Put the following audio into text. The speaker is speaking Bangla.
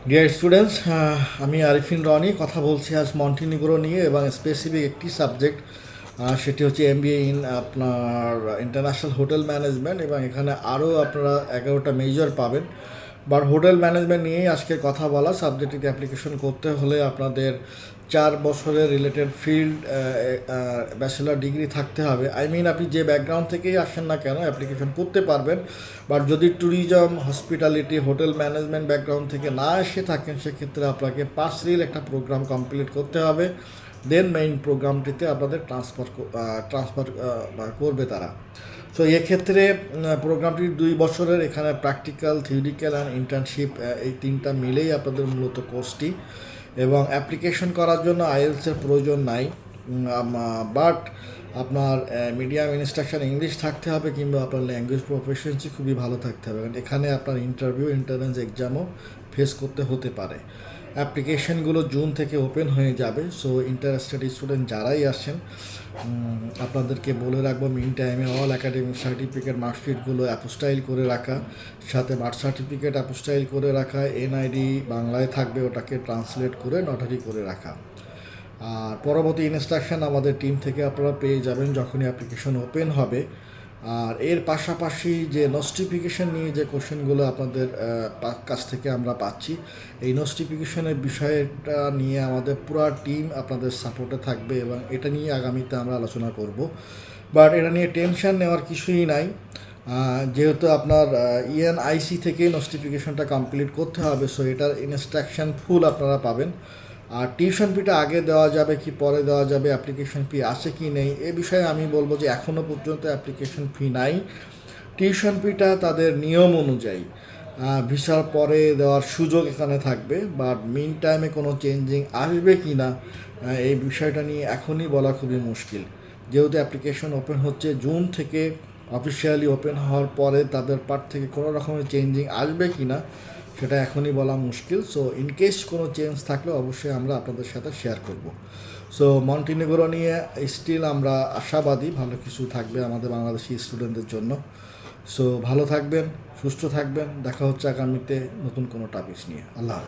ডিয়ার স্টুডেন্টস, আমি আরিফিন রনি কথা বলছি আজ মন্টিনিগ্রো নিয়ে এবং স্পেসিফিক একটি সাবজেক্ট, সেটি হচ্ছে এমবিএ ইন আপনার ইন্টারন্যাশনাল হোটেল ম্যানেজমেন্ট। এবং এখানে আরও আপনারা 11টা মেজর পাবেন, বাট হোটেল ম্যানেজমেন্ট নিয়েই আজকে কথা বলা। সাবজেক্টটিতে অ্যাপ্লিকেশন করতে হলে আপনাদের 4 বছরের রিলেটেড ফিল্ড ব্যাচেলার ডিগ্রি থাকতে হবে। আপনি যে ব্যাকগ্রাউন্ড থেকেই আসেন না কেন অ্যাপ্লিকেশন করতে পারবেন, বাট যদি tourism, hospitality, hotel management background থেকে না এসে থাকেন সেক্ষেত্রে আপনাকে পাঁচরিল একটা প্রোগ্রাম কমপ্লিট করতে হবে। দেন মেইন প্রোগ্রামটিতে আপনাদের ট্রান্সফার করবে তারা। সো এক্ষেত্রে প্রোগ্রামটি 2 বছরের। এখানে প্র্যাকটিক্যাল, থিওরিক্যাল অ্যান্ড ইন্টার্নশিপ এই 3টা মিলেই আপনাদের মূলত কোর্সটি। এবং অ্যাপ্লিকেশন করার জন্য আইএলসের প্রয়োজন নাই, বাট আপনার মিডিয়াম ইনস্ট্রাকশন ইংলিশ থাকতে হবে, কিংবা আপনার ল্যাঙ্গুয়েজ প্রফিসিয়েন্সি খুবই ভালো থাকতে হবে, কারণ এখানে আপনার ইন্টারভিউ, এন্ট্রান্স এক্সামও ফেস করতে হতে পারে। অ্যাপ্লিকেশনগুলো জুন থেকে ওপেন হয়ে যাবে। সো ইন্টারেস্টেড স্টুডেন্ট যারাই আসেন, আপনাদেরকে বলে রাখবো মিন টাইমে অল একাডেমিক সার্টিফিকেট, মার্কশিটগুলো অ্যাপোস্টাইল করে রাখা, সাথে বার্থ সার্টিফিকেট অ্যাপোস্টাইল করে রাখা, এনআইডি বাংলায় থাকবে, ওটাকে ট্রান্সলেট করে নটারি করে রাখা। আর পরবর্তী ইনস্ট্রাকশন আমাদের টিম থেকে আপনারা পেয়ে যাবেন যখনই অ্যাপ্লিকেশন ওপেন হবে। আর এর পাশাপাশি যে নোটিফিকেশন নিয়ে যে কোশ্চেনগুলো আপনাদের কাছ থেকে আমরা পাচ্ছি, এই নোটিফিকেশনের বিষয়টা নিয়ে আমাদের পুরো টিম আপনাদের সাপোর্টে থাকবে এবং এটা নিয়ে আগামীতে আমরা আলোচনা করব। বাট এটা নিয়ে টেনশন নেওয়ার কিছুই নাই, যেহেতু আপনার ইএনআইসি থেকে নোটিফিকেশনটা কমপ্লিট করতে হবে। সো এটার ইনস্ট্রাকশন ফুল আপনারা পাবেন। আর টিউশন ফিটা আগে দেওয়া যাবে কি পরে দেওয়া যাবে, অ্যাপ্লিকেশন ফি আছে কি নেই, এ বিষয়ে আমি বলবো যে এখনও পর্যন্ত অ্যাপ্লিকেশন ফি নাই। টিউশন ফিটা তাদের নিয়ম অনুযায়ী ভিসার পরে দেওয়ার সুযোগ এখানে থাকবে, বাট মিন টাইমে কোনো চেঞ্জিং আসবে কি না এই বিষয়টা নিয়ে এখনই বলা খুবই মুশকিল। যেহেতু অ্যাপ্লিকেশন ওপেন হচ্ছে জুন থেকে, অফিসিয়ালি ওপেন হওয়ার পরে তাদের পার্ট থেকে কোনো রকমের চেঞ্জিং আসবে কি না সেটা এখনই বলা মুশকিল। সো ইনকেস কোনো চেঞ্জ থাকলে অবশ্যই আমরা আপনাদের সাথে শেয়ার করব। সো মন্টিনিগ্রো নিয়ে স্টিল আমরা আশাবাদী ভালো কিছু থাকবে আমাদের বাংলাদেশি স্টুডেন্টদের জন্য। সো ভালো থাকবেন, সুস্থ থাকবেন, দেখা হচ্ছে আগামীতে নতুন কোনো টপিকস নিয়ে। আল্লাহ হাফেজ।